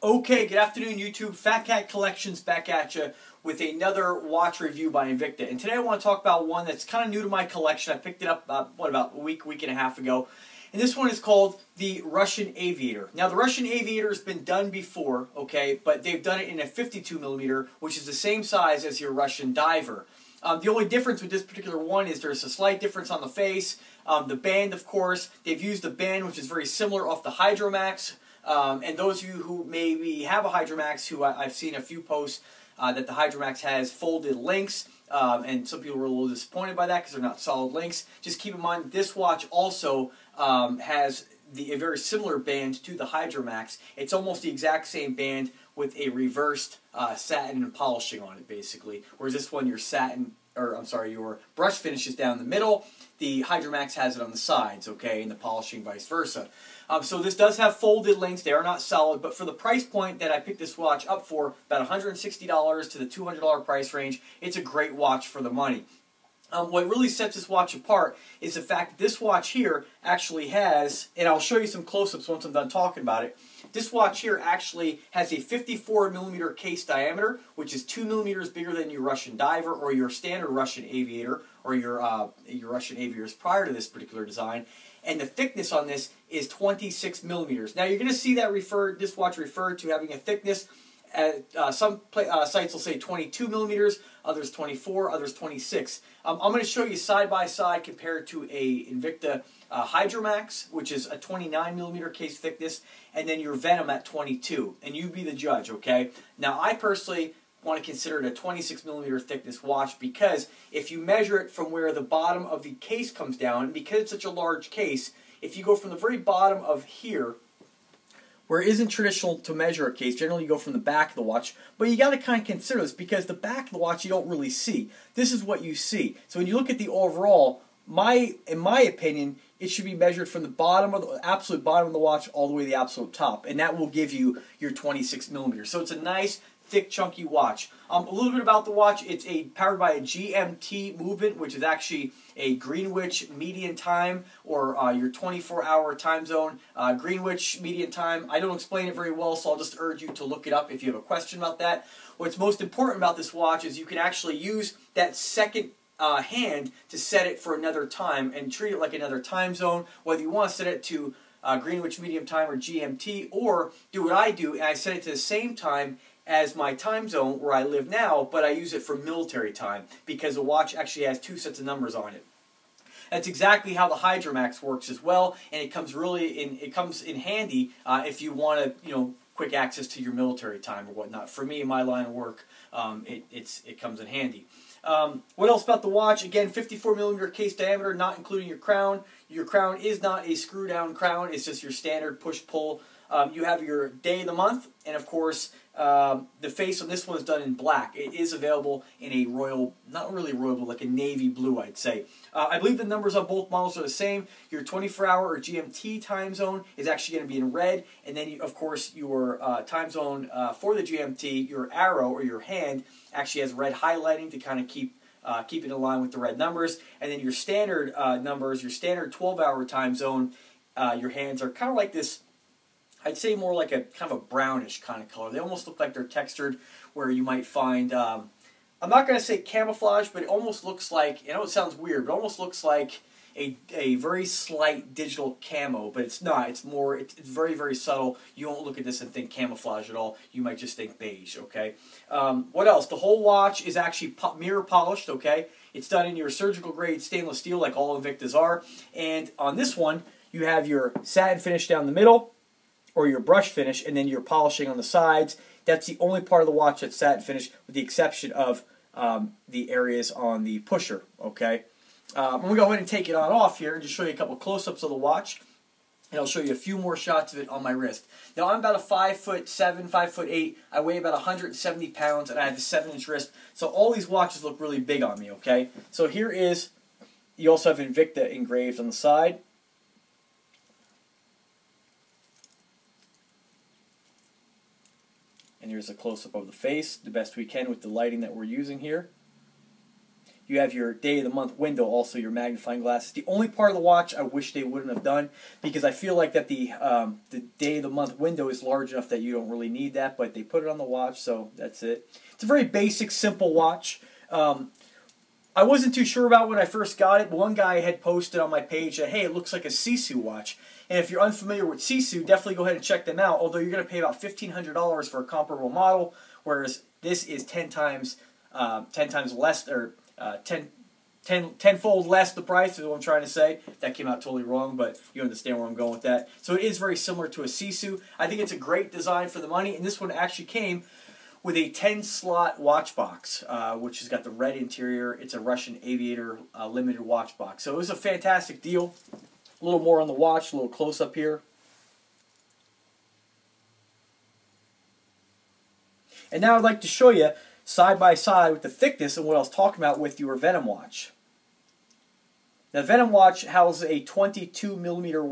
Okay, good afternoon YouTube. Fat Cat Collections back at you with another watch review by Invicta. And today I want to talk about one that's kind of new to my collection. I picked it up, about a week and a half ago. And this one is called the Russian Aviator. Now the Russian Aviator has been done before, okay, but they've done it in a 52mm, which is the same size as your Russian Diver. The only difference with this particular one is there's a slight difference on the face. The band, of course, they've used a band which is very similar off the Hydra Max. And those of you who maybe have a Hydra Max, who I've seen a few posts that the Hydra Max has folded links, and some people were a little disappointed by that because they're not solid links. Just keep in mind this watch also has a very similar band to the Hydra Max. It's almost the exact same band with a reversed satin and polishing on it, basically. Whereas this one, your brush finish is down the middle. The Hydra Max has it on the sides, okay, and the polishing vice versa. So this does have folded links. They are not solid, but for the price point that I picked this watch up for, about $160 to the $200 price range, it's a great watch for the money. What really sets this watch apart is the fact that this watch here actually has, and I'll show you some close-ups once I'm done talking about it, this watch here actually has a 54mm case diameter, which is 2mm bigger than your Russian Diver or your standard Russian Aviator, or your Russian Aviators prior to this particular design. And the thickness on this is 26mm. Now you're going to see that this watch referred to having a thickness. Some sites will say 22mm, others 24, others 26. I'm going to show you side by side compared to a Invicta Hydra Max, which is a 29mm case thickness, and then your Venom at 22. And you be the judge, okay? Now I personally want to consider it a 26mm thickness watch because if you measure it from where the bottom of the case comes down, and because it's such a large case, if you go from the very bottom of here, where it isn't traditional to measure a case, generally you go from the back of the watch, but you got to kind of consider this because the back of the watch you don't really see. This is what you see. So when you look at the overall, in my opinion, it should be measured from the bottom of the absolute bottom of the watch all the way to the absolute top, and that will give you your 26mm. So it's a nice, thick, chunky watch. A little bit about the watch. It's powered by a GMT movement, which is actually a Greenwich median time, or your 24-hour time zone. Greenwich median time. I don't explain it very well, so I'll just urge you to look it up if you have a question about that. What's most important about this watch is you can actually use that second hand to set it for another time and treat it like another time zone, whether you want to set it to Greenwich Medium Time or GMT, or do what I do and I set it to the same time as my time zone where I live now, but I use it for military time because the watch actually has two sets of numbers on it. That's exactly how the Hydra Max works as well, and it comes in handy if you want to, quick access to your military time or whatnot. For me, in my line of work, it comes in handy. What else about the watch? Again, 54mm case diameter, not including your crown. Your crown is not a screw-down crown. It's just your standard push-pull. You have your day of the month, and of course, the face on this one is done in black. It is available in a royal, not really royal, but like a navy blue, I'd say. I believe the numbers on both models are the same. Your 24-hour or GMT time zone is actually going to be in red, and then, of course, your time zone for the GMT, your arrow or your hand, actually has red highlighting to kind of keep it in line with the red numbers. And then your standard numbers, your standard 12-hour time zone, your hands are kind of like this, I'd say more like a kind of a brownish kind of color. They almost look like they're textured, where you might find, I'm not going to say camouflage, but it almost looks like, I know it sounds weird, but it almost looks like a very slight digital camo, but it's not. It's very, very subtle. You won't look at this and think camouflage at all. You might just think beige, okay? What else? The whole watch is actually mirror polished, okay? It's done in your surgical grade stainless steel like all Invictas are. And on this one, you have your satin finish down the middle, or your brush finish, and then your polishing on the sides. That's the only part of the watch that's satin finish, with the exception of the areas on the pusher, okay? I'm going to go ahead and take it on off here and just show you a couple close-ups of the watch, and I'll show you a few more shots of it on my wrist. Now, I'm about a 5'7", 5'8". I weigh about 170 pounds, and I have a 7-inch wrist, so all these watches look really big on me, okay? So here is, you also have Invicta engraved on the side. And here's a close-up of the face, the best we can with the lighting that we're using here. you have your day of the month window, also your magnifying glass. It's the only part of the watch I wish they wouldn't have done, because I feel like that the day of the month window is large enough that you don't really need that, but they put it on the watch, so that's it. It's a very basic, simple watch. I wasn't too sure about when I first got it, but one guy had posted on my page that, hey, it looks like a Sisu watch. And if you're unfamiliar with Sisu, definitely go ahead and check them out, although you're going to pay about $1,500 for a comparable model, whereas this is 10 times less, or tenfold less the price is what I'm trying to say. That came out totally wrong, but you understand where I'm going with that. So it is very similar to a Sisu. I think it's a great design for the money, and this one actually came with a 10-slot watch box, which has got the red interior. It's a Russian Aviator limited watch box. So it was a fantastic deal. A little more on the watch, a little close-up here. And now I'd like to show you side by side with the thickness and what I was talking about with your Venom watch. Now, the Venom watch houses a 22 millimeter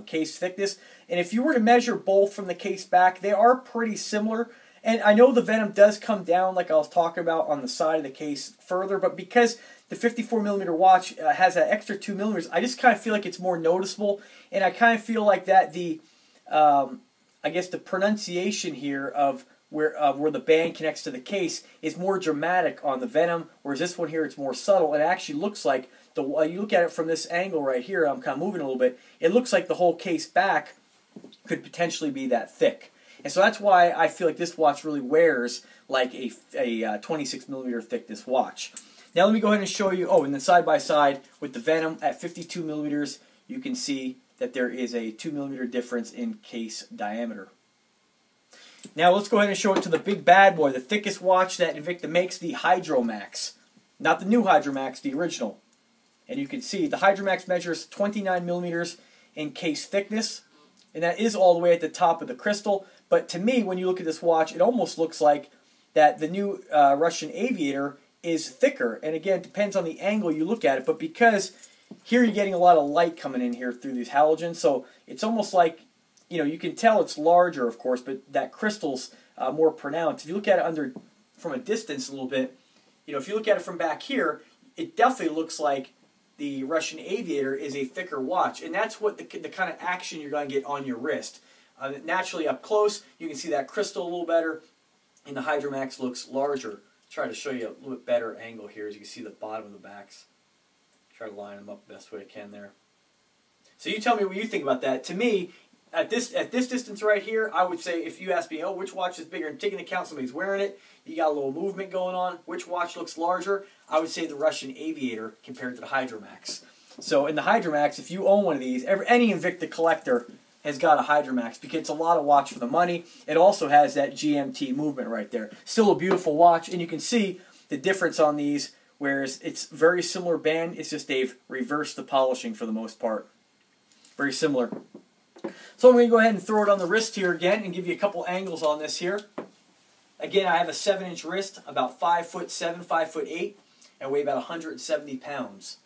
case thickness, and if you were to measure both from the case back, they are pretty similar. And I know the Venom does come down, like I was talking about, on the side of the case further, but because the 54 millimeter watch has that extra 2 millimeters, I just kind of feel like it's more noticeable, and I kind of feel like that the, I guess the pronunciation here of where the band connects to the case is more dramatic on the Venom, whereas this one here, it's more subtle. And it actually looks like, you look at it from this angle right here, I'm kind of moving a little bit, it looks like the whole case back could potentially be that thick. And so that's why I feel like this watch really wears like a 26 millimeter thickness watch. Now let me go ahead and show you, and then side by side with the Venom at 52 millimeters, you can see that there is a 2 millimeter difference in case diameter. Now let's go ahead and show it to the big bad boy, the thickest watch that Invicta makes, the Hydra Max. Not the new Hydra Max, the original. And you can see the Hydra Max measures 29 millimeters in case thickness, and that is all the way at the top of the crystal. But to me, when you look at this watch, it almost looks like that the new Russian Aviator is thicker. And again, it depends on the angle you look at it, but because here you're getting a lot of light coming in here through these halogens, so it's almost like, you know, you can tell it's larger, of course, but that crystal's more pronounced. If you look at it from a distance a little bit, you know, if you look at it from back here, it definitely looks like the Russian Aviator is a thicker watch, and that's what the kind of action you're going to get on your wrist. Naturally, up close, you can see that crystal a little better, and the Hydra Max looks larger. Try to show you a little bit better angle here, as you can see the bottom of the backs. Try to line them up the best way I can there. So you tell me what you think about that. To me, at this distance right here, I would say, if you ask me, which watch is bigger, and taking into account somebody's wearing it, you got a little movement going on, which watch looks larger, I would say the Russian Aviator compared to the Hydra Max. So in the Hydra Max, if you own one of these, any Invicta collector has got a Hydra Max, because it's a lot of watch for the money. It also has that GMT movement right there. Still a beautiful watch, and you can see the difference on these, whereas it's very similar band, it's just they've reversed the polishing for the most part. Very similar. So I'm going to go ahead and throw it on the wrist here again and give you a couple angles on this here. Again, I have a 7-inch wrist, about 5'7", 5'8", and weigh about 170 pounds.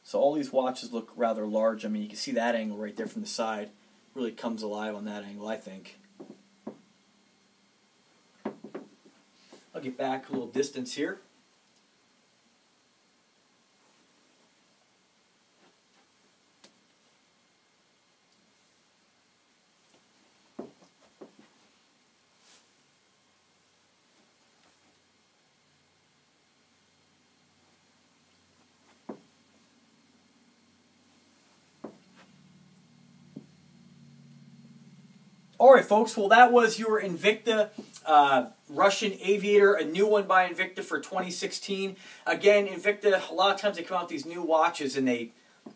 So all these watches look rather large. I mean, you can see that angle right there from the side. Really comes alive on that angle, I think. I'll get back a little distance here. Alright folks, well that was your Invicta Russian Aviator, a new one by Invicta for 2016. Again, Invicta, a lot of times they come out with these new watches and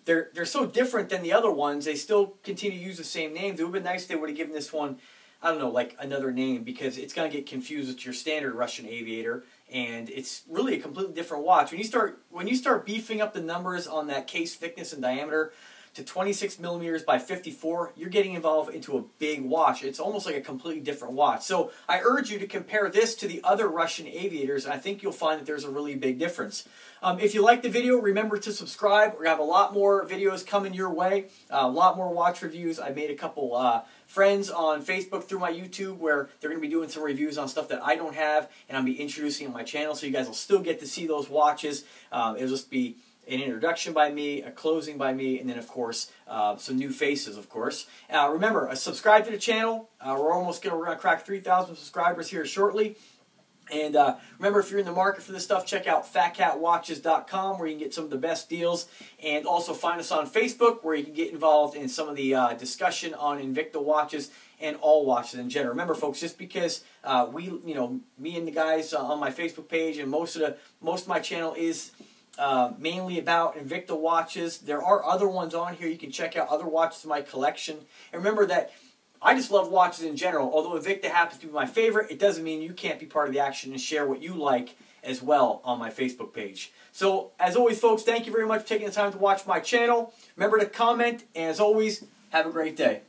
they're so different than the other ones, they still continue to use the same names. It would have been nice if they would have given this one, I don't know, like another name, because it's going to get confused with your standard Russian Aviator, and it's really a completely different watch. When you start beefing up the numbers on that case thickness and diameter to 26 millimeters by 54, you're getting involved into a big watch. It's almost like a completely different watch. So I urge you to compare this to the other Russian Aviators, and I think you'll find that there's a really big difference. If you like the video, remember to subscribe. We're going to have a lot more videos coming your way, a lot more watch reviews. I made a couple friends on Facebook through my YouTube where they're going to be doing some reviews on stuff that I don't have, and I'll be introducing on my channel, so you guys will still get to see those watches. It'll just be an introduction by me, a closing by me, and then, of course, some new faces, of course. Remember, subscribe to the channel. We're going to crack 3,000 subscribers here shortly. And remember, if you're in the market for this stuff, check out PHATKATWatches.com where you can get some of the best deals. And also find us on Facebook where you can get involved in some of the discussion on Invicta watches and all watches in general. Remember, folks, just because me and the guys on my Facebook page and most of my channel is mainly about Invicta watches, there are other ones on here. You can check out other watches in my collection. And remember that I just love watches in general. Although Invicta happens to be my favorite, it doesn't mean you can't be part of the action and share what you like as well on my Facebook page. So, as always, folks, thank you very much for taking the time to watch my channel. Remember to comment, and as always, have a great day.